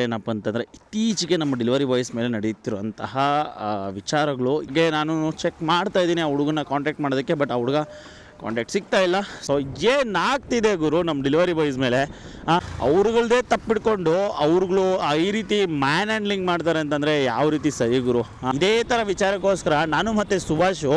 ಏನಪ್ಪ ಅಂತಂದರೆ ಇತ್ತೀಚೆಗೆ ನಮ್ಮ ಡೆಲಿವರಿ ಬಾಯ್ಸ್ ಮೇಲೆ ನಡೆಯುತ್ತಿರುವಂತಹ ವಿಚಾರಗಳು ಹೀಗೆ ನಾನು ಚೆಕ್ ಮಾಡ್ತಾ ಇದ್ದೀನಿ ಆ ಹುಡುಗನ ಕಾಂಟ್ಯಾಕ್ಟ್ ಮಾಡೋದಕ್ಕೆ. ಬಟ್ ಆ ಹುಡುಗ ಕಾಂಟ್ಯಾಕ್ಟ್ ಸಿಗ್ತಾ ಇಲ್ಲ. ಸೊ ಏನಾಗ್ತಿದೆ ಗುರು ನಮ್ಮ ಡೆಲಿವರಿ ಬಾಯ್ಸ್ ಮೇಲೆ, ಅವ್ರುಗಳದೇ ತಪ್ಪಿಡ್ಕೊಂಡು ಅವ್ರುಗಳು ಈ ರೀತಿ ಮ್ಯಾನ್ ಹ್ಯಾಂಡ್ಲಿಂಗ್ ಮಾಡ್ತಾರೆ ಅಂತಂದರೆ ಯಾವ ರೀತಿ ಸರಿ ಗುರು. ಇದೇ ಥರ ವಿಚಾರಕ್ಕೋಸ್ಕರ ನಾನು ಮತ್ತು ಸುಭಾಷು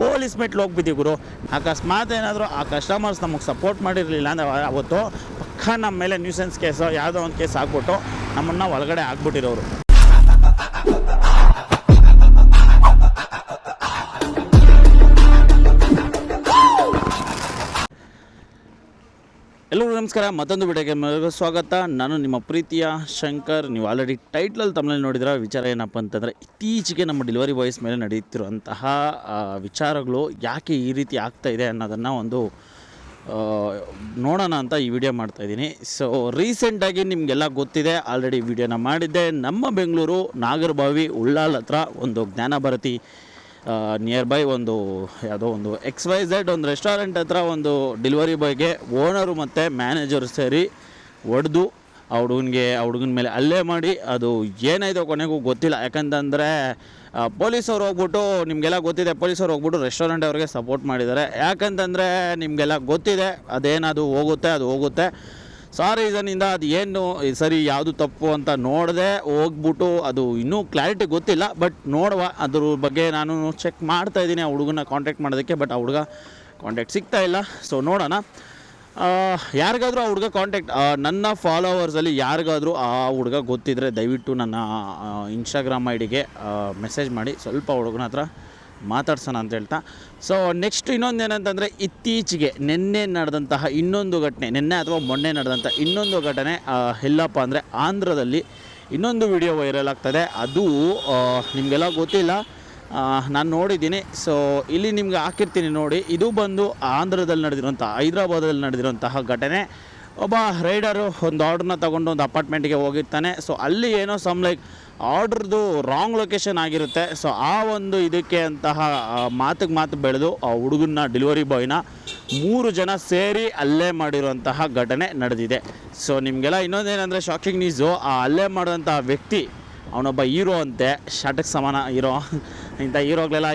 ಪೊಲೀಸ್ ಮೆಟ್ಲು ಹೋಗ್ಬಿದ್ದೀವಿ ಗುರು. ಅಕಸ್ಮಾತ್ ಏನಾದರೂ ಆ ಕಸ್ಟಮರ್ಸ್ ನಮಗೆ ಸಪೋರ್ಟ್ ಮಾಡಿರಲಿಲ್ಲ ಅಂದರೆ ಅವತ್ತು ಪಕ್ಕ ನಮ್ಮ ಮೇಲೆ ನ್ಯೂಸೆನ್ಸ್ ಕೇಸು ಯಾವುದೋ ಒಂದು ಕೇಸ್ ಹಾಕ್ಬಿಟ್ಟು ನಮ್ಮನ್ನು ಒಳಗಡೆ ಆಗ್ಬಿಟ್ಟಿರೋರು. ಎಲ್ಲರಿಗೂ ನಮಸ್ಕಾರ, ಮತ್ತೊಂದು ವಿಡಿಯೋಗೆ ಸ್ವಾಗತ. ನಾನು ನಿಮ್ಮ ಪ್ರೀತಿಯ ಶಂಕರ್. ನೀವು ಆಲ್ರೆಡಿ ಟೈಟ್ಲಲ್ಲಿ ತಮ್ಮಲ್ಲಿ ನೋಡಿದ್ರೆ ವಿಚಾರ ಏನಪ್ಪ ಅಂತಂದರೆ ಇತ್ತೀಚೆಗೆ ನಮ್ಮ ಡೆಲಿವರಿ ಬಾಯ್ಸ್ ಮೇಲೆ ನಡೆಯುತ್ತಿರುವಂತಹ ವಿಚಾರಗಳು ಯಾಕೆ ಈ ರೀತಿ ಆಗ್ತಾ ಇದೆ ಅನ್ನೋದನ್ನು ಒಂದು ನೋಡೋಣ ಅಂತ ಈ ವಿಡಿಯೋ ಮಾಡ್ತಾಯಿದ್ದೀನಿ. ಸೊ ರೀಸೆಂಟಾಗಿ ನಿಮಗೆಲ್ಲ ಗೊತ್ತಿದೆ, ಆಲ್ರೆಡಿ ವಿಡಿಯೋನ ಮಾಡಿದ್ದೆ. ನಮ್ಮ ಬೆಂಗಳೂರು ನಾಗರಬಾವಿ ಉಳ್ಳಾಲ್ ಹತ್ರ ಒಂದು ಜ್ಞಾನಭಾರತಿ ನಿಯರ್ ಬೈ ಒಂದು ಯಾವುದೋ ಒಂದು XYZ ಒಂದು ರೆಸ್ಟೋರೆಂಟ್ ಹತ್ರ ಒಂದು ಡೆಲಿವರಿ ಬಾಯ್ಗೆ ಓನರು ಮತ್ತು ಮ್ಯಾನೇಜರ್ ಸೇರಿ ಹೊಡೆದು ಆ ಹುಡುಗನ ಮೇಲೆ ಹಲ್ಲೆ ಮಾಡಿ ಅದು ಏನಾಯಿತು ಕೊನೆಗೂ ಗೊತ್ತಿಲ್ಲ. ಯಾಕಂತಂದರೆ ಪೊಲೀಸವ್ರು ಹೋಗ್ಬಿಟ್ಟು, ನಿಮಗೆಲ್ಲ ಗೊತ್ತಿದೆ, ಪೊಲೀಸವ್ರು ಹೋಗ್ಬಿಟ್ಟು ರೆಸ್ಟೋರೆಂಟ್ ಅವ್ರಿಗೆ ಸಪೋರ್ಟ್ ಮಾಡಿದ್ದಾರೆ. ಯಾಕಂತಂದರೆ ನಿಮಗೆಲ್ಲ ಗೊತ್ತಿದೆ ಅದೇನದು ಹೋಗುತ್ತೆ. ಸೊ ಆ ರೀಸನಿಂದ ಅದು ಏನು ಸರಿ ಯಾವುದು ತಪ್ಪು ಅಂತ ನೋಡದೆ ಹೋಗ್ಬಿಟ್ಟು, ಅದು ಇನ್ನೂ ಕ್ಲಾರಿಟಿ ಗೊತ್ತಿಲ್ಲ. ಬಟ್ ನೋಡುವ, ಅದ್ರ ಬಗ್ಗೆ ನಾನು ಚೆಕ್ ಮಾಡ್ತಾಯಿದ್ದೀನಿ ಆ ಹುಡುಗನ ಕಾಂಟ್ಯಾಕ್ಟ್ ಮಾಡೋದಕ್ಕೆ. ಬಟ್ ಆ ಹುಡುಗ ಕಾಂಟ್ಯಾಕ್ಟ್ ಸಿಗ್ತಾ ಇಲ್ಲ. ಸೊ ನೋಡೋಣ, ಯಾರಿಗಾದರೂ ಆ ಹುಡುಗ ಕಾಂಟ್ಯಾಕ್ಟ್, ನನ್ನ ಫಾಲೋವರ್ಸಲ್ಲಿ ಯಾರಿಗಾದರೂ ಆ ಹುಡುಗ ಗೊತ್ತಿದ್ದರೆ ದಯವಿಟ್ಟು ನನ್ನ ಇನ್ಸ್ಟಾಗ್ರಾಮ್ ಐಡಿಗೆ ಮೆಸೇಜ್ ಮಾಡಿ, ಸ್ವಲ್ಪ ಹುಡುಗನ ಹತ್ರ ಮಾತಾಡ್ಸೋಣ ಅಂತ ಹೇಳ್ತಾ. ಸೊ ನೆಕ್ಸ್ಟ್ ಇನ್ನೊಂದು ಏನಂತಂದರೆ, ಇತ್ತೀಚೆಗೆ ನಿನ್ನೆ ನಡೆದಂತಹ ಇನ್ನೊಂದು ಘಟನೆ, ನಿನ್ನೆ ಅಥವಾ ಮೊನ್ನೆ ನಡೆದಂಥ ಇನ್ನೊಂದು ಘಟನೆ ಎಲ್ಲಪ್ಪ ಅಂದರೆ ಆಂಧ್ರದಲ್ಲಿ ಇನ್ನೊಂದು ವಿಡಿಯೋ ವೈರಲ್ ಆಗ್ತದೆ. ಅದು ನಿಮಗೆಲ್ಲ ಗೊತ್ತಿಲ್ಲ, ನಾನು ನೋಡಿದ್ದೀನಿ. ಸೊ ಇಲ್ಲಿ ನಿಮ್ಗೆ ಹಾಕಿರ್ತೀನಿ ನೋಡಿ. ಇದು ಬಂದು ಆಂಧ್ರದಲ್ಲಿ ನಡೆದಿರುವಂಥ, ಹೈದ್ರಾಬಾದಲ್ಲಿ ನಡೆದಿರುವಂತಹ ಘಟನೆ. ಒಬ್ಬ ರೈಡರು ಒಂದು ಆರ್ಡ್ರನ್ನ ತೊಗೊಂಡು ಒಂದು ಅಪಾರ್ಟ್ಮೆಂಟಿಗೆ ಹೋಗಿರ್ತಾನೆ. ಸೊ ಅಲ್ಲಿ ಏನೋ ಲೈಕ್ ಆರ್ಡ್ರದ್ದು ರಾಂಗ್ ಲೊಕೇಶನ್ ಆಗಿರುತ್ತೆ. ಸೊ ಆ ಒಂದು ಇದಕ್ಕೆ ಅಂತಹ ಮಾತು ಬೆಳೆದು ಆ ಹುಡುಗನ ಡೆಲಿವರಿ ಬಾಯ್ನ 3 ಜನ ಸೇರಿ ಹಲ್ಲೆ ಮಾಡಿರುವಂತಹ ಘಟನೆ ನಡೆದಿದೆ. ಸೊ ನಿಮಗೆಲ್ಲ ಇನ್ನೊಂದೇನೆಂದರೆ ಶಾಕಿಂಗ್ ನ್ಯೂಸು, ಆ ಹಲ್ಲೆ ಮಾಡುವಂತಹ ವ್ಯಕ್ತಿ ಅವನೊಬ್ಬ ಹೀರೋ ಅಂತೆ, ಶಾಟಕ್ಕೆ ಸಮಾನ ಹೀರೋ. ಇಂಥ ಹೀರೋಗಳೆಲ್ಲ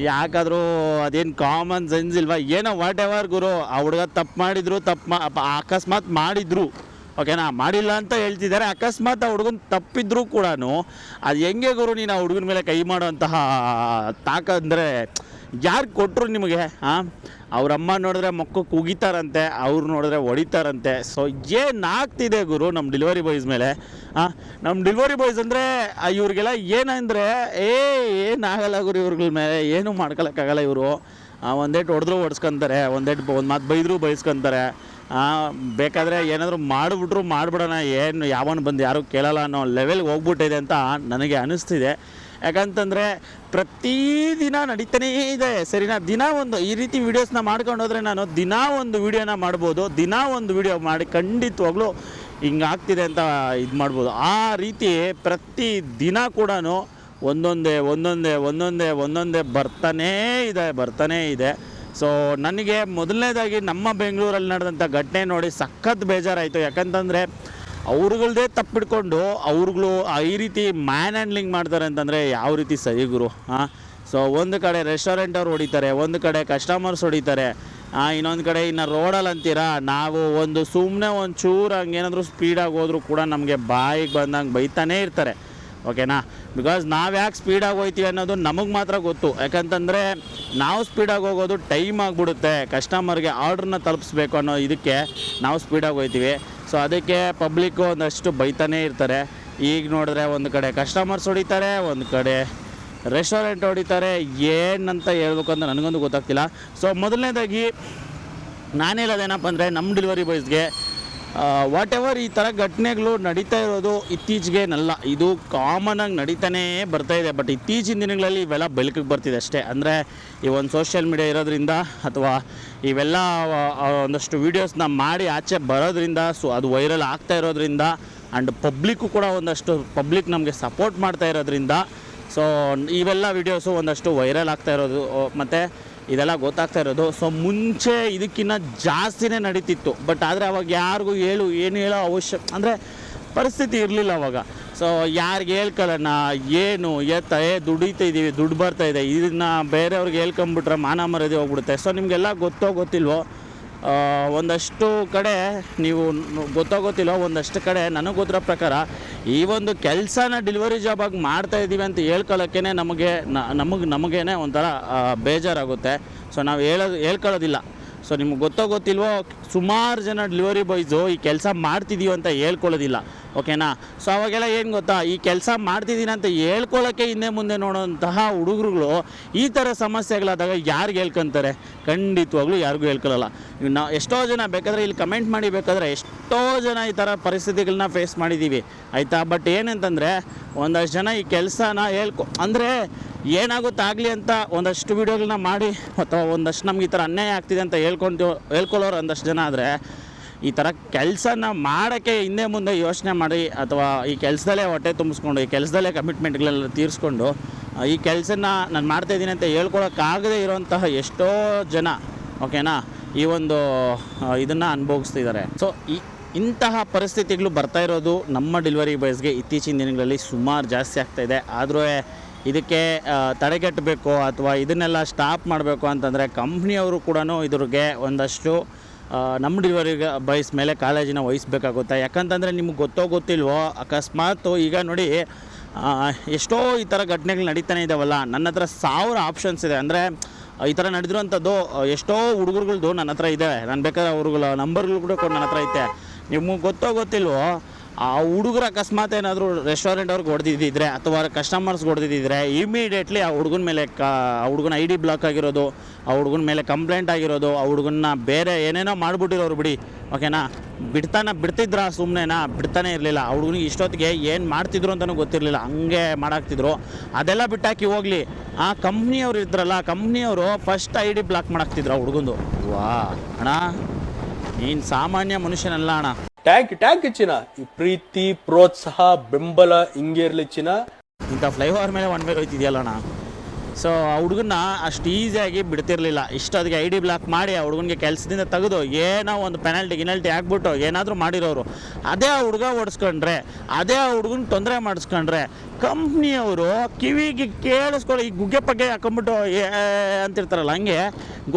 ಯಾಕಾದರೂ ಅದೇನು ಕಾಮನ್ ಸೆನ್ಸ್ ಇಲ್ವಾ ಏನೋ, ವಾಟ್ ಎವರ್ ಗುರು. ಆ ಹುಡುಗ ಅಕಸ್ಮಾತ್ ಮಾಡಿದ್ರು, ಓಕೆನಾ, ಮಾಡಿಲ್ಲ ಅಂತ ಹೇಳ್ತಿದ್ದಾರೆ. ಅಕಸ್ಮಾತ್ ಆ ಹುಡುಗನ ತಪ್ಪಿದ್ರೂ ಕೂಡ ಅದು ಹೆಂಗೆ ಗುರು ನೀನು ಆ ಹುಡುಗನ ಮೇಲೆ ಕೈ ಮಾಡೋಂತಹ ತಾಕಂದರೆ ಯಾರು ಕೊಟ್ಟರು ನಿಮಗೆ? ಅವರಮ್ಮ ನೋಡಿದ್ರೆ ಮೊಕ್ಕಕ್ಕೆ ಉಗಿತಾರಂತೆ, ಅವ್ರು ನೋಡಿದ್ರೆ ಹೊಡಿತಾರಂತೆ. ಸೊ ಏನಾಗ್ತಿದೆ ಗುರು ನಮ್ಮ ಡೆಲಿವರಿ ಬಾಯ್ಸ್ ಮೇಲೆ? ನಮ್ಮ ಡೆಲಿವರಿ ಬಾಯ್ಸ್ ಅಂದರೆ ಇವ್ರಿಗೆಲ್ಲ ಏನಂದರೆ ಏನಾಗಲ್ಲ ಗುರು, ಇವ್ರಗಳ ಮೇಲೆ ಏನೂ ಮಾಡ್ಕೊಳಕ್ಕಾಗಲ್ಲ. ಇವರು ಒಂದೇಟು ಹೊಡೆದ್ರು ಹೊಡ್ಸ್ಕೊತಾರೆ, ಒಂದು ಮಾತು ಬೈದರೂ ಬೈಸ್ಕೊತಾರೆ. ಬೇಕಾದರೆ ಏನಾದರೂ ಮಾಡಿಬಿಡೋಣ, ಏನು ಯಾವನು ಬಂದು ಯಾರೂ ಕೇಳಲ್ಲ ಅನ್ನೋ ಲೆವೆಲ್ಗೆ ಹೋಗ್ಬಿಟ್ಟಿದೆ ಅಂತ ನನಗೆ ಅನ್ನಿಸ್ತಿದೆ. ಯಾಕಂತಂದರೆ ಪ್ರತಿದಿನ ನಡೀತಾನೇ ಇದೆ, ಸರಿನಾ? ದಿನ ಒಂದು ಈ ರೀತಿ ವೀಡಿಯೋಸ್ನ ಮಾಡ್ಕೊಂಡು ಹೋದರೆ ನಾನು ದಿನ ಒಂದು ವೀಡಿಯೋನ ಮಾಡ್ಬೋದು, ದಿನ ಒಂದು ವೀಡಿಯೋ ಮಾಡಿ ಖಂಡಿತವಾಗ್ಲೂ ಹಿಂಗಾಗ್ತಿದೆ ಅಂತ ಇದು ಮಾಡ್ಬೋದು. ಆ ರೀತಿ ಪ್ರತಿ ದಿನ ಕೂಡ ಒಂದೊಂದೇ ಬರ್ತಾನೇ ಇದೆ. ಸೊ ನನಗೆ ಮೊದಲನೇದಾಗಿ ನಮ್ಮ ಬೆಂಗಳೂರಲ್ಲಿ ನಡೆದಂಥ ಘಟನೆ ನೋಡಿ ಸಖತ್ ಬೇಜಾರಾಯಿತು. ಯಾಕಂತಂದರೆ ಅವ್ರುಗಳದೇ ತಪ್ಪಿಡ್ಕೊಂಡು ಅವ್ರುಗಳು ಈ ರೀತಿ ಮ್ಯಾನ್ ಹ್ಯಾಂಡ್ಲಿಂಗ್ ಮಾಡ್ತಾರೆ ಅಂತಂದರೆ ಯಾವ ರೀತಿ ಸರಿ ಗುರು. ಸೊ ಒಂದು ಕಡೆ ರೆಸ್ಟೋರೆಂಟ್ ಅವ್ರು ಹೊಡಿತಾರೆ, ಒಂದು ಕಡೆ ಕಸ್ಟಮರ್ಸ್ ಹೊಡಿತಾರೆ, ಇನ್ನೊಂದು ಕಡೆ ಇನ್ನು ರೋಡಲ್ಲಿ ಅಂತೀರಾ, ನಾವು ಸುಮ್ಮನೆ ಒಂದು ಚೂರು ಹಂಗೇನಾದರೂ ಸ್ಪೀಡಾಗಿ ಹೋದರೂ ಕೂಡ ನಮಗೆ ಬಾಯಿಗೆ ಬಂದಂಗೆ ಬೈತಾನೇ ಇರ್ತಾರೆ, ಓಕೆನಾ? ಬಿಕಾಸ್ ನಾವು ಯಾಕೆ ಸ್ಪೀಡಾಗಿ ಹೋಗ್ತೀವಿ ಅನ್ನೋದು ನಮಗೆ ಮಾತ್ರ ಗೊತ್ತು. ಯಾಕಂತಂದರೆ ನಾವು ಸ್ಪೀಡಾಗಿ ಹೋಗೋದು ಟೈಮ್ ಆಗಿಬಿಡುತ್ತೆ, ಕಸ್ಟಮರ್ಗೆ ಆರ್ಡ್ರನ್ನ ತಲುಪಿಸ್ಬೇಕು ಅನ್ನೋ ಇದಕ್ಕೆ ನಾವು ಸ್ಪೀಡಾಗಿ ಹೋಗ್ತೀವಿ. ಸೊ ಅದಕ್ಕೆ ಪಬ್ಲಿಕ್ಕು ಒಂದಷ್ಟು ಬೈತಾನೇ ಇರ್ತಾರೆ. ಈಗ ನೋಡಿದ್ರೆ ಒಂದು ಕಡೆ ಕಸ್ಟಮರ್ಸ್ ಹೊಡಿತಾರೆ, ಒಂದು ಕಡೆ ರೆಸ್ಟೋರೆಂಟ್ ಹೊಡಿತಾರೆ. ಏನಂತ ಹೇಳ್ಬೇಕು ಅಂತ ನನಗೊಂದು ಗೊತ್ತಾಗ್ತಿಲ್ಲ. ಸೊ ಮೊದಲನೇದಾಗಿ ನಾನು ಹೇಳೋದೇನಪ್ಪ ಅಂದರೆ, ನಮ್ಮ ಡೆಲಿವರಿ ಬಾಯ್ಸ್ಗೆ ವಾಟ್ ಎವರ್ ಈ ಥರ ಘಟನೆಗಳು ನಡೀತಾ ಇರೋದು ಇತ್ತೀಚೆಗೇನಲ್ಲ, ಇದು ಕಾಮನಾಗಿ ನಡೀತಾನೇ ಬರ್ತಾಯಿದೆ. ಬಟ್ ಇತ್ತೀಚಿನ ದಿನಗಳಲ್ಲಿ ಇವೆಲ್ಲ ಬೆಳಕಿಗೆ ಬರ್ತಿದೆ ಅಷ್ಟೇ. ಅಂದರೆ ಈ ಒಂದು ಸೋಷಿಯಲ್ ಮೀಡಿಯಾ ಇರೋದ್ರಿಂದ ಅಥವಾ ಇವೆಲ್ಲ ಒಂದಷ್ಟು ವೀಡಿಯೋಸ್ನ ಮಾಡಿ ಆಚೆ ಬರೋದ್ರಿಂದ, ಸೊ ಅದು ವೈರಲ್ ಆಗ್ತಾ ಇರೋದ್ರಿಂದ, ಆ್ಯಂಡ್ ಪಬ್ಲಿಕ್ಕು ಕೂಡ ಒಂದಷ್ಟು ಪಬ್ಲಿಕ್ ನಮಗೆ ಸಪೋರ್ಟ್ ಮಾಡ್ತಾ ಇರೋದ್ರಿಂದ, ಸೊ ಇವೆಲ್ಲ ವೀಡಿಯೋಸು ಒಂದಷ್ಟು ವೈರಲ್ ಆಗ್ತಾ ಇರೋದು ಮತ್ತು ಇದೆಲ್ಲ ಗೊತ್ತಾಗ್ತಾ ಇರೋದು. ಸೊ ಮುಂಚೆ ಇದಕ್ಕಿಂತ ಜಾಸ್ತಿನೇ ನಡೀತಿತ್ತು. ಬಟ್ ಆದರೆ ಅವಾಗ ಯಾರಿಗೂ ಏನು ಹೇಳೋ ಅವಶ್ಯ, ಅಂದರೆ ಪರಿಸ್ಥಿತಿ ಇರಲಿಲ್ಲ ಅವಾಗ. ಸೊ ಯಾರಿಗೆ ಹೇಳ್ಕೊಳ್ಳೋಣ, ಏನು ದುಡಿತಿದ್ದೀವಿ, ದುಡ್ಡು ಬರ್ತಾಯಿದೆ, ಇದನ್ನು ಬೇರೆಯವ್ರಿಗೆ ಹೇಳ್ಕೊಂಬಿಟ್ರೆ ಮಾನ ಮರ್ಯಾದೆ ಹೋಗ್ಬಿಡುತ್ತೆ. ಸೊ ನಿಮಗೆಲ್ಲ ಗೊತ್ತಿಲ್ವೋ, ಒಂದಷ್ಟು ಕಡೆ ನೀವು ಗೊತ್ತಿಲ್ವೋ, ಒಂದಷ್ಟು ಕಡೆ ನನಗೆ ಗೊತ್ತಿರೋ ಪ್ರಕಾರ ಈ ಒಂದು ಕೆಲಸನ ಡೆಲಿವರಿ ಜಾಬಾಗಿ ಮಾಡ್ತಾಯಿದ್ದೀವಿ ಅಂತ ಹೇಳ್ಕೊಳ್ಳೋಕ್ಕೇ ನಮಗೇನೆ ಒಂಥರ ಬೇಜಾರಾಗುತ್ತೆ. ಸೊ ನಾವು ಹೇಳ್ಕೊಳ್ಳೋದಿಲ್ಲ. ಸೊ ನಿಮ್ಗೆ ಗೊತ್ತಿಲ್ವೋ, ಸುಮಾರು ಜನ ಡೆಲಿವರಿ ಬಾಯ್ಸು ಈ ಕೆಲಸ ಮಾಡ್ತಿದ್ದೀವಿ ಅಂತ ಹೇಳ್ಕೊಳ್ಳೋದಿಲ್ಲ, ಓಕೆನಾ. ಸೊ ಅವಾಗೆಲ್ಲ ಏನು ಗೊತ್ತಾ, ಈ ಕೆಲಸ ಮಾಡ್ತಿದ್ದೀನಿ ಅಂತ ಹೇಳ್ಕೊಳ್ಳೋಕ್ಕೆ ಹಿಂದೆ ಮುಂದೆ ನೋಡೋಂತಹ ಹುಡುಗರುಗಳು ಈ ಥರ ಸಮಸ್ಯೆಗಳಾದಾಗ ಯಾರಿಗೆ ಹೇಳ್ಕೊಂತಾರೆ? ಖಂಡಿತವಾಗ್ಲೂ ಯಾರಿಗೂ ಹೇಳ್ಕೊಳ್ಳಲ್ಲ. ನಾವು ಎಷ್ಟೋ ಜನ ಬೇಕಾದರೆ ಇಲ್ಲಿ ಕಮೆಂಟ್ ಮಾಡಿ, ಬೇಕಾದರೆ ಎಷ್ಟೋ ಜನ ಈ ಥರ ಪರಿಸ್ಥಿತಿಗಳನ್ನ ಫೇಸ್ ಮಾಡಿದ್ದೀವಿ, ಆಯಿತಾ. ಬಟ್ ಏನಂತಂದರೆ ಒಂದಷ್ಟು ಜನ ಈ ಕೆಲಸನ ಅಂದರೆ ಏನಾಗುತ್ತಾಗಲಿ ಅಂತ ಒಂದಷ್ಟು ವೀಡಿಯೋಗಳನ್ನ ಮಾಡಿ, ಅಥವಾ ಒಂದಷ್ಟು ನಮ್ಗೆ ಈ ಥರ ಅನ್ಯಾಯ ಆಗ್ತಿದೆ ಅಂತ ಹೇಳ್ಕೊಳ್ಳೋರು ಒಂದಷ್ಟು ಜನ ಆದರೆ, ಈ ಥರ ಕೆಲಸನ ಮಾಡೋಕ್ಕೆ ಹಿಂದೆ ಮುಂದೆ ಯೋಚನೆ ಮಾಡಿ, ಅಥವಾ ಈ ಕೆಲಸದಲ್ಲೇ ಹೊಟ್ಟೆ ತುಂಬಿಸ್ಕೊಂಡು, ಈ ಕೆಲಸದಲ್ಲೇ ಕಮಿಟ್ಮೆಂಟ್ಗಳೆಲ್ಲ ತೀರಿಸ್ಕೊಂಡು ಈ ಕೆಲಸನ ನಾನು ಮಾಡ್ತಾಯಿದ್ದೀನಿ ಅಂತ ಹೇಳ್ಕೊಳಕ್ಕಾಗದೇ ಇರೋಂತಹ ಎಷ್ಟೋ ಜನ, ಓಕೆನಾ, ಈ ಒಂದು ಇದನ್ನು ಅನುಭವಿಸ್ತಿದ್ದಾರೆ. ಸೊ ಇಂತಹ ಪರಿಸ್ಥಿತಿಗಳು ಬರ್ತಾ ಇರೋದು ನಮ್ಮ ಡೆಲಿವರಿ ಬಾಯ್ಸ್ಗೆ ಇತ್ತೀಚಿನ ದಿನಗಳಲ್ಲಿ ಸುಮಾರು ಜಾಸ್ತಿ ಆಗ್ತಾಯಿದೆ. ಆದರೂ ಇದಕ್ಕೆ ತಡೆಗಟ್ಟಬೇಕು ಅಥವಾ ಇದನ್ನೆಲ್ಲ ಸ್ಟಾಪ್ ಮಾಡಬೇಕು ಅಂತಂದರೆ ಕಂಪ್ನಿಯವರು ಕೂಡ ಇದ್ರಿಗೆ ಒಂದಷ್ಟು ನಮ್ಮ ಡೆಲಿವರಿ ಬಾಯ್ಸ್ ಮೇಲೆ ಕಾಳಜಿನ ವಹಿಸಬೇಕಾಗುತ್ತೆ. ಯಾಕಂತಂದರೆ ನಿಮ್ಗೆ ಗೊತ್ತಿಲ್ವೋ, ಅಕಸ್ಮಾತ್ ಈಗ ನೋಡಿ ಎಷ್ಟೋ ಈ ಥರ ಘಟನೆಗಳು ನಡೀತಾನೆ ಇದ್ದಾವಲ್ಲ. ನನ್ನ ಹತ್ರ 1000 ಆಪ್ಷನ್ಸ್ ಇದೆ. ಅಂದರೆ ಈ ಥರ ನಡೆದಿರುವಂಥದ್ದು ಎಷ್ಟೋ ಹುಡುಗರುಗಳ್ದು ನನ್ನ ಹತ್ರ ಇದೆ. ನಾನು ಬೇಕಾದ್ರೆ ಅವ್ರುಗಳ ನಂಬರ್ಗಳು ಕೂಡ ನನ್ನ ಹತ್ರ ಐತೆ. ನಿಮಗೆ ಗೊತ್ತಿಲ್ವೋ, ಆ ಹುಡುಗರು ಅಕಸ್ಮಾತ್ ಏನಾದರೂ ರೆಸ್ಟೋರೆಂಟ್ ಅವ್ರಿಗೆ ಹೊಡೆದಿದ್ದಿದ್ರೆ ಅಥವಾ ಕಸ್ಟಮರ್ಸ್ಗೆ ಹೊಡೆದಿದ್ದಿದ್ರೆ ಇಮಿಡಿಯೇಟ್ಲಿ ಆ ಹುಡುಗನ ಮೇಲೆ ಆ ಹುಡುಗನ ID ಬ್ಲಾಕ್ ಆಗಿರೋದು, ಆ ಹುಡುಗನ ಮೇಲೆ ಕಂಪ್ಲೇಂಟ್ ಆಗಿರೋದು, ಆ ಹುಡುಗನ್ನ ಬೇರೆ ಏನೇನೋ ಮಾಡಿಬಿಟ್ಟಿರೋರು ಬಿಡಿ, ಓಕೆನಾ. ಬಿಡ್ತಿದ್ರ ಸುಮ್ಮನೆನಾ? ಬಿಡ್ತಾನೆ ಇರಲಿಲ್ಲ. ಆ ಹುಡುಗನಿಗೆ ಇಷ್ಟೊತ್ತಿಗೆ ಏನು ಮಾಡ್ತಿದ್ರು ಅಂತಲೂ ಗೊತ್ತಿರಲಿಲ್ಲ, ಹಂಗೆ ಮಾಡಾಕ್ತಿದ್ರು. ಅದೆಲ್ಲ ಬಿಟ್ಟಾಕಿ ಹೋಗಲಿ, ಆ ಕಂಪ್ನಿಯವ್ರು ಇದ್ರಲ್ಲ, ಕಂಪ್ನಿಯವರು ಫಸ್ಟ್ ID ಬ್ಲಾಕ್ ಮಾಡಾಕ್ತಿದ್ರು ಆ ಹುಡುಗಂದು. ವಾ ಅಣ್ಣ, ನೀನು ಸಾಮಾನ್ಯ ಮನುಷ್ಯನಲ್ಲ ಅಣ್ಣ. ಟ್ಯಾಂಕ್ ಚಿನ್ನ, ಈ ಪ್ರೀತಿ ಪ್ರೋತ್ಸಾಹ ಬೆಂಬಲ ಹಿಂಗೆ ಇರಲಿ ಚಿನ್ನ. ಇಂಥ ಫ್ಲೈಓವರ್ ಮೇಲೆ ಒನ್ ವೇ ಹೋಯ್ತಿದೆಯಲ್ಲ ಅಣ್ಣ. ಸೊ ಆ ಹುಡುಗನ್ನ ಅಷ್ಟು ಈಸಿಯಾಗಿ ಬಿಡ್ತಿರ್ಲಿಲ್ಲ. ಇಷ್ಟೊತ್ತಿಗೆ ID ಬ್ಲಾಕ್ ಮಾಡಿ ಆ ಹುಡುಗನಿಗೆ ಕೆಲಸದಿಂದ ತೆಗೆದು ಏನೋ ಒಂದು ಗಿನಲ್ಟಿ ಹಾಕ್ಬಿಟ್ಟು ಏನಾದರೂ ಮಾಡಿರೋರು. ಅದೇ ಆ ಹುಡುಗ ಓಡಿಸ್ಕೊಂಡ್ರೆ, ಅದೇ ಆ ಹುಡುಗನ ತೊಂದರೆ ಮಾಡಿಸ್ಕೊಂಡ್ರೆ ಕಂಪ್ನಿಯವರು ಕಿವಿಗೆ ಕೇಳಿಸ್ಕೊಳ್ಳಿ, ಈ ಗುಗ್ಗೆ ಪಗ್ಗೆ ಹಾಕೊಂಡ್ಬಿಟ್ಟು ಅಂತಿರ್ತಾರಲ್ಲ, ಹಂಗೆ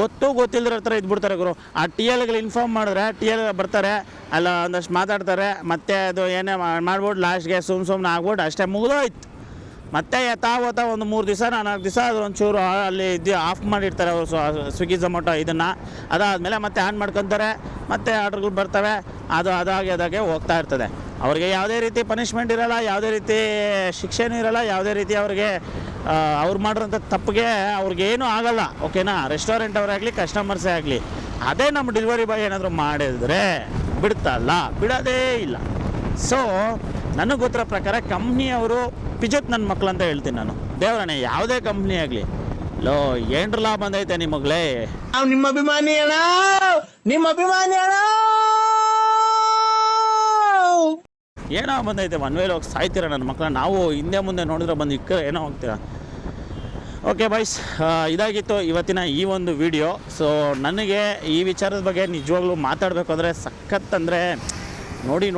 ಗೊತ್ತಿಲ್ಲದಿರೋ ಥರ ಇದ್ಬಿಡ್ತಾರೆ ಗುರು. ಆ TL ಇನ್ಫಾರ್ಮ್ ಮಾಡಿದ್ರೆ TL ಬರ್ತಾರೆ, ಅಲ್ಲ ಒಂದಷ್ಟು ಮಾತಾಡ್ತಾರೆ, ಮತ್ತೆ ಅದು ಏನೇ ಮಾಡ್ಬಿಟ್ಟು ಲಾಸ್ಟ್ಗೆ ಸುಮ್ಮನೆ ಆಗ್ಬಿಟ್ಟು ಅಷ್ಟೇ ಮುಗಿದೋಯ್ತು. ಮತ್ತೆ ಯಥಾವತ್ತ ಒಂದು 3 ದಿವಸ 4 ದಿವಸ ಅದು ಒಂಚೂರು ಅಲ್ಲಿ ಆಫ್ ಮಾಡಿರ್ತಾರೆ ಅವರು ಸ್ವಿಗ್ಗಿ ಝೊಮ್ಯಾಟೊ ಇದನ್ನು. ಅದಾದಮೇಲೆ ಮತ್ತೆ ಆನ್ ಮಾಡ್ಕೊತಾರೆ, ಮತ್ತೆ ಆರ್ಡ್ರ್ಗಳು ಬರ್ತವೆ, ಅದಾಗೆ ಹೋಗ್ತಾ ಇರ್ತದೆ. ಅವ್ರಿಗೆ ಯಾವುದೇ ರೀತಿ ಪನಿಷ್ಮೆಂಟ್ ಇರೋಲ್ಲ, ಯಾವುದೇ ರೀತಿ ಶಿಕ್ಷೆನೂ ಇರೋಲ್ಲ, ಯಾವುದೇ ರೀತಿ ಅವ್ರಿಗೆ ಅವ್ರು ಮಾಡಿರೋಂಥ ತಪ್ಪಿಗೆ ಅವ್ರಿಗೇನೂ ಆಗೋಲ್ಲ, ಓಕೆನಾ. ರೆಸ್ಟೋರೆಂಟ್ ಅವರಾಗಲಿ ಕಸ್ಟಮರ್ಸೇ ಆಗಲಿ. ಅದೇ ನಮ್ಮ ಡೆಲಿವರಿ ಬಾಯ್ ಏನಾದರೂ ಮಾಡಿದ್ರೆ ಬಿಡೋದೇ ಇಲ್ಲ. ಸೊ ನನಗೆ ಗೊತ್ತಿರೋ ಪ್ರಕಾರ ಕಂಪ್ನಿಯವರು ಪಿಜತ್ ನನ್ನ ಮಕ್ಳು ಅಂತ ಹೇಳ್ತೀನಿ ನಾನು. ದೇವರಣ್ಣ, ಯಾವುದೇ ಕಂಪ್ನಿ ಆಗಲಿ, ಏನ್ರ ಲಾಭ ಬಂದೈತೆ ನಿಮಗ್ಲೇ? ನಿಮ್ಮ ಅಭಿಮಾನಿ ಅಣ್ಣ, ಏನೋ ಬಂದೈತೆ, ಒನ್ ವೇಲ್ ಹೋಗಿ ಸಾಯ್ತೀರ ನನ್ನ ಮಕ್ಕಳನ್ನ. ನಾವು ಹಿಂದೆ ಮುಂದೆ ನೋಡಿದ್ರೆ ಬಂದು ಏನೋ ಹೋಗ್ತೀರ. ಓಕೆ ಬಾಯ್ಸ್, ಇದಾಗಿತ್ತು ಇವತ್ತಿನ ಈ ಒಂದು ವಿಡಿಯೋ. ಸೊ ನನಗೆ ಈ ವಿಚಾರದ ಬಗ್ಗೆ ನಿಜವಾಗ್ಲೂ ಮಾತಾಡಬೇಕು ಅಂದರೆ ಸಖತ್ ಅಂದರೆ ನೋಡಿ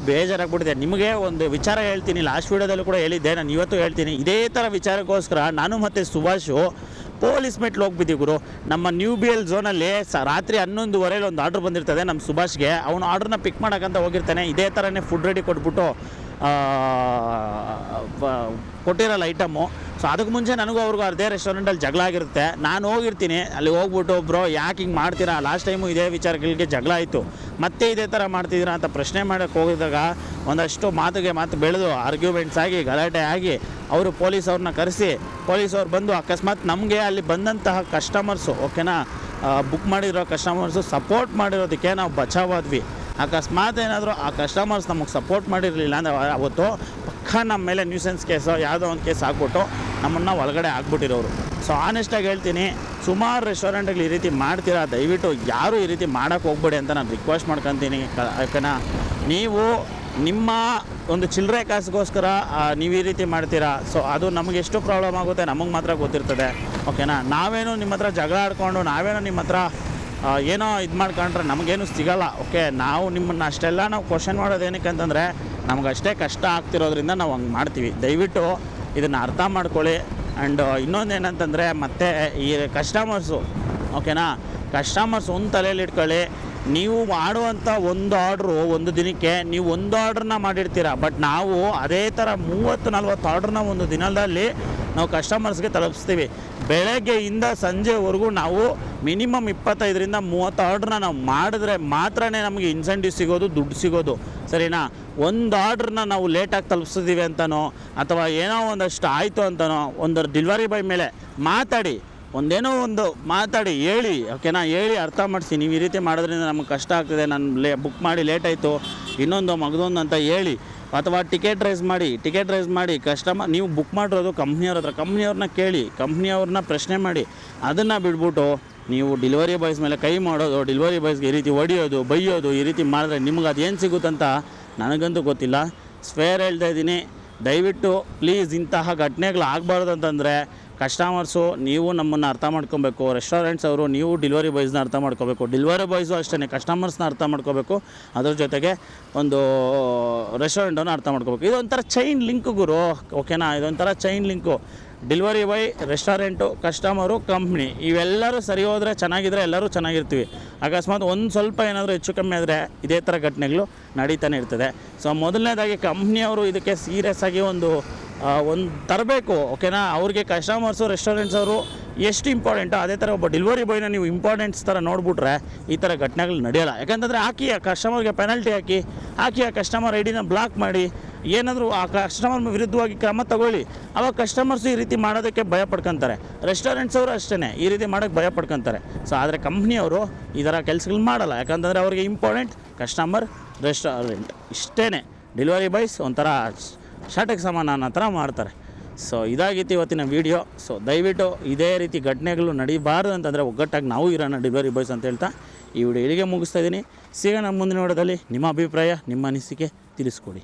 ಬೇಜಾರಾಗ್ಬಿಟ್ಟಿದೆ. ನಿಮಗೆ ಒಂದು ವಿಚಾರ ಹೇಳ್ತೀನಿ, ಲಾಸ್ಟ್ ವೀಡಿಯೋದಲ್ಲೂ ಕೂಡ ಹೇಳಿದ್ದೆ, ನಾನು ಇವತ್ತು ಹೇಳ್ತೀನಿ. ಇದೇ ಥರ ವಿಚಾರಕ್ಕೋಸ್ಕರ ನಾನು ಮತ್ತು ಸುಭಾಷು ಪೊಲೀಸ್ ಮೆಟ್ಲು ಹೋಗ್ಬಿದ್ದೀವಿ ಗುರು. ನಮ್ಮ ನ್ಯೂ BL ಝೋನಲ್ಲಿ ರಾತ್ರಿ 11:15 ಒಂದು ಆರ್ಡ್ರ್ ಬಂದಿರ್ತದೆ ನಮ್ಮ ಸುಭಾಷ್ಗೆ. ಅವನು ಆರ್ಡ್ರನ್ನ ಪಿಕ್ ಮಾಡೋಕ್ಕಂತ ಹೋಗಿರ್ತಾನೆ. ಇದೇ ಥರನೇ ಫುಡ್ ರೆಡಿ ಕೊಟ್ಬಿಟ್ಟು ಕೊಟ್ಟಿರಲ್ಲ ಐಟಮು. ಸೊ ಅದಕ್ಕೆ ಮುಂಚೆ ನನಗೂ ಅವ್ರಿಗೂ ಅದೇ ರೆಸ್ಟೋರೆಂಟಲ್ಲಿ ಜಗಳ ಆಗಿರುತ್ತೆ. ನಾನು ಹೋಗಿರ್ತೀನಿ, ಅಲ್ಲಿ ಹೋಗ್ಬಿಟ್ಟು ಬ್ರೋ ಯಾಕೆ ಹಿಂಗೆ ಮಾಡ್ತೀರಾ, ಲಾಸ್ಟ್ ಟೈಮು ಇದೇ ವಿಚಾರಗಳಿಗೆ ಜಗಳ ಆಯಿತು, ಮತ್ತೆ ಇದೇ ಥರ ಮಾಡ್ತಿದ್ದೀರಾ ಅಂತ ಪ್ರಶ್ನೆ ಮಾಡೋಕ್ಕೆ ಹೋಗಿದಾಗ ಒಂದಷ್ಟು ಮಾತು ಬೆಳೆದು ಆರ್ಗ್ಯುಮೆಂಟ್ಸ್ ಆಗಿ ಗಲಾಟೆ ಆಗಿ ಅವರು ಪೊಲೀಸವ್ರನ್ನ ಕರೆಸಿ, ಪೊಲೀಸವ್ರು ಬಂದು ಅಕಸ್ಮಾತ್ ನಮಗೆ ಅಲ್ಲಿ ಬಂದಂತಹ ಕಸ್ಟಮರ್ಸು, ಓಕೆನಾ, ಬುಕ್ ಮಾಡಿರೋ ಕಸ್ಟಮರ್ಸು ಸಪೋರ್ಟ್ ಮಾಡಿರೋದಕ್ಕೆ ನಾವು ಬಚಾವಾದ್ವಿ. ಅಕಸ್ಮಾತ್ ಏನಾದರೂ ಆ ಕಸ್ಟಮರ್ಸ್ ನಮಗೆ ಸಪೋರ್ಟ್ ಮಾಡಿರಲಿಲ್ಲ ಅಂದರೆ ಅವತ್ತು ಪಕ್ಕ ನಮ್ಮ ಮೇಲೆ ನ್ಯೂಸೆನ್ಸ್ ಕೇಸು ಯಾವುದೋ ಒಂದು ಕೇಸ್ ಹಾಕ್ಬಿಟ್ಟು ನಮ್ಮನ್ನು ಒಳಗಡೆ ಹಾಕ್ಬಿಟ್ಟಿರೋರು. ಸೊ ಆನೆಸ್ಟಾಗಿ ಹೇಳ್ತೀನಿ, ಸುಮಾರು ರೆಸ್ಟೋರೆಂಟ್ಗಳು ಈ ರೀತಿ ಮಾಡ್ತೀರಾ, ದಯವಿಟ್ಟು ಯಾರೂ ಈ ರೀತಿ ಮಾಡೋಕ್ಕೆ ಹೋಗ್ಬೇಡಿ ಅಂತ ನಾನು ರಿಕ್ವೆಸ್ಟ್ ಮಾಡ್ಕೊತೀನಿ. ಯಾಕಂದ್ರೆ ನೀವು ನಿಮ್ಮ ಒಂದು ಚಿಲ್ಲರೆ ಕಾಸಿಗೋಸ್ಕರ ನೀವು ಈ ರೀತಿ ಮಾಡ್ತೀರಾ. ಸೊ ಅದು ನಮಗೆ ಎಷ್ಟು ಪ್ರಾಬ್ಲಮ್ ಆಗುತ್ತೆ ನಮಗೆ ಮಾತ್ರ ಗೊತ್ತಿರ್ತದೆ, ಓಕೆನಾ. ನಾವೇನು ನಿಮ್ಮ ಹತ್ರ ಜಗಳ ಆಡ್ಕೊಂಡು ನಾವೇನೋ ನಿಮ್ಮ ಹತ್ರ ಏನೋ ಇದು ಮಾಡ್ಕೊಂಡ್ರೆ ನಮಗೇನು ಸಿಗೋಲ್ಲ, ಓಕೆ. ನಾವು ನಿಮ್ಮನ್ನು ಅಷ್ಟೆಲ್ಲ ನಾವು ಕ್ವಶನ್ ಮಾಡೋದು ಏನಕ್ಕೆ ಅಂತಂದರೆ ನಮಗಷ್ಟೇ ಕಷ್ಟ ಆಗ್ತಿರೋದ್ರಿಂದ ನಾವು ಹಂಗೆ ಮಾಡ್ತೀವಿ. ದಯವಿಟ್ಟು ಇದನ್ನು ಅರ್ಥ ಮಾಡ್ಕೊಳ್ಳಿ. ಆ್ಯಂಡ್ ಇನ್ನೊಂದು ಏನಂತಂದರೆ ಮತ್ತೆ ಈ ಕಸ್ಟಮರ್ಸು, ಓಕೆನಾ, ಕಸ್ಟಮರ್ಸ್ ಒಂದು ತಲೆಯಲ್ಲಿ ಇಟ್ಕೊಳ್ಳಿ. ನೀವು ಮಾಡುವಂಥ ಒಂದು ಆರ್ಡ್ರು ಒಂದು ದಿನಕ್ಕೆ ನೀವು ಒಂದು ಆರ್ಡ್ರನ್ನ ಮಾಡಿರ್ತೀರ, ಬಟ್ ನಾವು ಅದೇ ಥರ 30-40 ಆರ್ಡ್ರನ್ನ ಒಂದು ದಿನದಲ್ಲಿ ನಾವು ಕಸ್ಟಮರ್ಸ್ಗೆ ತಲುಪಿಸ್ತೀವಿ. ಬೆಳಗ್ಗೆಯಿಂದ ಸಂಜೆವರೆಗೂ ನಾವು ಮಿನಿಮಮ್ 25-30 ಆರ್ಡ್ರನ್ನ ನಾವು ಮಾಡಿದ್ರೆ ಮಾತ್ರ ನಮಗೆ ಇನ್ಸೆಂಟಿವ್ ಸಿಗೋದು, ದುಡ್ಡು ಸಿಗೋದು, ಸರಿನಾ? ಒಂದು ಆರ್ಡ್ರನ್ನ ನಾವು ಲೇಟಾಗಿ ತಲುಪಿಸಿದ್ದೀವಿ ಅಂತನೋ ಅಥವಾ ಏನೋ ಒಂದಷ್ಟು ಆಯಿತು ಅಂತನೋ ಒಂದು ಡೆಲಿವರಿ ಬಾಯ್ ಮೇಲೆ ಮಾತಾಡಿ, ಒಂದೇನೋ ಒಂದು ಮಾತಾಡಿ ಹೇಳಿ, ಓಕೆನಾ, ಹೇಳಿ ಅರ್ಥ ಮಾಡಿಸಿ. ನೀವು ಈ ರೀತಿ ಮಾಡೋದ್ರಿಂದ ನಮಗೆ ಕಷ್ಟ ಆಗ್ತಿದೆ, ನಾನು ಬುಕ್ ಮಾಡಿ ಲೇಟ್ ಆಯಿತು, ಇನ್ನೊಂದು ಮಗದೊಂದು ಅಂತ ಹೇಳಿ. ಅಥವಾ ಟಿಕೆಟ್ ರೈಸ್ ಮಾಡಿ ಕಸ್ಟಮರ್ ನೀವು ಬುಕ್ ಮಾಡಿರೋದು ಕಂಪ್ನಿಯವ್ರ ಹತ್ರ, ಕಂಪ್ನಿಯವ್ರನ್ನ ಕೇಳಿ, ಕಂಪ್ನಿಯವ್ರನ್ನ ಪ್ರಶ್ನೆ ಮಾಡಿ. ಅದನ್ನು ಬಿಡ್ಬಿಟ್ಟು ನೀವು ಡೆಲಿವರಿ ಬಾಯ್ಸ್ ಮೇಲೆ ಕೈ ಮಾಡೋದು, ಡೆಲಿವರಿ ಬಾಯ್ಸ್ಗೆ ಈ ರೀತಿ ಹೊಡಿಯೋದು, ಬೈಯೋದು, ಈ ರೀತಿ ಮಾಡಿದ್ರೆ ನಿಮ್ಗೆ ಅದೇನು ಸಿಗುತ್ತಂತ ನನಗಂತೂ ಗೊತ್ತಿಲ್ಲ. ಸ್ವೇರ್ ಹೇಳ್ತಾ ಇದ್ದೀನಿ, ದಯವಿಟ್ಟು ಪ್ಲೀಸ್ ಇಂತಹ ಘಟನೆಗಳು ಆಗಬಾರ್ದು ಅಂತಂದರೆ ಕಸ್ಟಮರ್ಸು ನೀವು ನಮ್ಮನ್ನು ಅರ್ಥ ಮಾಡ್ಕೊಬೇಕು. ರೆಸ್ಟೋರೆಂಟ್ಸ್ ಅವರು ನೀವು ಡೆಲಿವರಿ ಬಾಯ್ಸ್ನ ಅರ್ಥ ಮಾಡ್ಕೋಬೇಕು. ಡೆಲಿವರಿ ಬಾಯ್ಸು ಅಷ್ಟೇ ಕಸ್ಟಮರ್ಸ್ನ ಅರ್ಥ ಮಾಡ್ಕೋಬೇಕು. ಅದ್ರ ಜೊತೆಗೆ ಒಂದು ರೆಸ್ಟೋರೆಂಟನ್ನು ಅರ್ಥ ಮಾಡ್ಕೋಬೇಕು. ಇದೊಂಥರ ಚೈನ್ ಲಿಂಕ್ ಗುರು, ಓಕೆನಾ, ಇದೊಂಥರ chain link. Delivery boy, restaurant, customer, company ಇವೆಲ್ಲರೂ ಸರಿ ಹೋದರೆ ಚೆನ್ನಾಗಿದ್ರೆ ಎಲ್ಲರೂ ಚೆನ್ನಾಗಿರ್ತೀವಿ. ಅಕಸ್ಮಾತ್ ಒಂದು ಸ್ವಲ್ಪ ಏನಾದರೂ ಹೆಚ್ಚು ಕಮ್ಮಿ ಆದರೆ ಇದೇ ಥರ ಘಟನೆಗಳು ನಡೀತಾನೆ ಇರ್ತದೆ. ಸೊ ಮೊದಲನೇದಾಗಿ ಕಂಪ್ನಿಯವರು ಇದಕ್ಕೆ ಸೀರಿಯಸ್ ಆಗಿ ಒಂದು ತರಬೇಕು, ಓಕೆನಾ. ಅವ್ರಿಗೆ ಕಸ್ಟಮರ್ಸು, ರೆಸ್ಟೋರೆಂಟ್ಸ್ ಅವರು ಎಷ್ಟು ಇಂಪಾರ್ಟೆಂಟೋ ಅದೇ ಥರ ಒಬ್ಬ ಡೆಲಿವರಿ ಬಾಯ್ನ ನೀವು ಇಂಪಾರ್ಟೆಂಟ್ಸ್ ಥರ ನೋಡಿಬಿಟ್ರೆ ಈ ಥರ ಘಟನೆಗಳು ನಡೆಯೋಲ್ಲ. ಯಾಕಂತಂದರೆ ಹಾಕಿ ಆ ಕಸ್ಟಮರ್ಗೆ ಪೆನಲ್ಟಿ ಹಾಕಿ ಆ ಕಸ್ಟಮರ್ ಐ ಡಿನ ಬ್ಲಾಕ್ ಮಾಡಿ, ಏನಾದರೂ ಆ ಕಸ್ಟಮರ್ ವಿರುದ್ಧವಾಗಿ ಕ್ರಮ ತಗೊಳ್ಳಿ. ಅವಾಗ ಕಸ್ಟಮರ್ಸು ಈ ರೀತಿ ಮಾಡೋದಕ್ಕೆ ಭಯ ಪಡ್ಕೊತಾರೆ. ರೆಸ್ಟೋರೆಂಟ್ಸ್ ಅವರು ಅಷ್ಟೇ ಈ ರೀತಿ ಮಾಡೋಕ್ಕೆ ಭಯ ಪಡ್ಕೊತಾರೆ. ಸೊ ಆದರೆ ಕಂಪ್ನಿಯವರು ಈ ಥರ ಕೆಲಸಗಳು ಮಾಡಲ್ಲ. ಯಾಕಂತಂದರೆ ಅವ್ರಿಗೆ ಇಂಪಾರ್ಟೆಂಟ್ ಕಸ್ಟಮರ್, ರೆಸ್ಟೋರೆಂಟ್ ಇಷ್ಟೇ. ಡೆಲಿವರಿ ಬಾಯ್ಸ್ ಒಂಥರ ಶಾಟಕ್ಕೆ ಸಮಾನ ಅನ್ನೋ ಥರ ಮಾಡ್ತಾರೆ. ಸೊ ಇದಾಗಿತ್ತು ಇವತ್ತಿನ ವೀಡಿಯೋ. ಸೊ ದಯವಿಟ್ಟು ಇದೇ ರೀತಿ ಘಟನೆಗಳು ನಡೀಬಾರ್ದು ಅಂತಂದರೆ ಒಗ್ಗಟ್ಟಾಗಿ ನಾವು ಇರೋಣ ಡೆಲಿವರಿ ಬಾಯ್ಸ್ ಅಂತ ಹೇಳ್ತಾ ಈ ವಿಡಿಯೋ ಇಲ್ಲಿಗೆ ಮುಗಿಸ್ತಾ ಇದ್ದೀನಿ. ಸಿಗೋಣ ಮುಂದಿನ ವಿಡಿಯೋದಲ್ಲಿ. ನಿಮ್ಮ ಅಭಿಪ್ರಾಯ, ನಿಮ್ಮ ಅನಿಸಿಕೆ ತಿಳಿಸ್ಕೊಡಿ.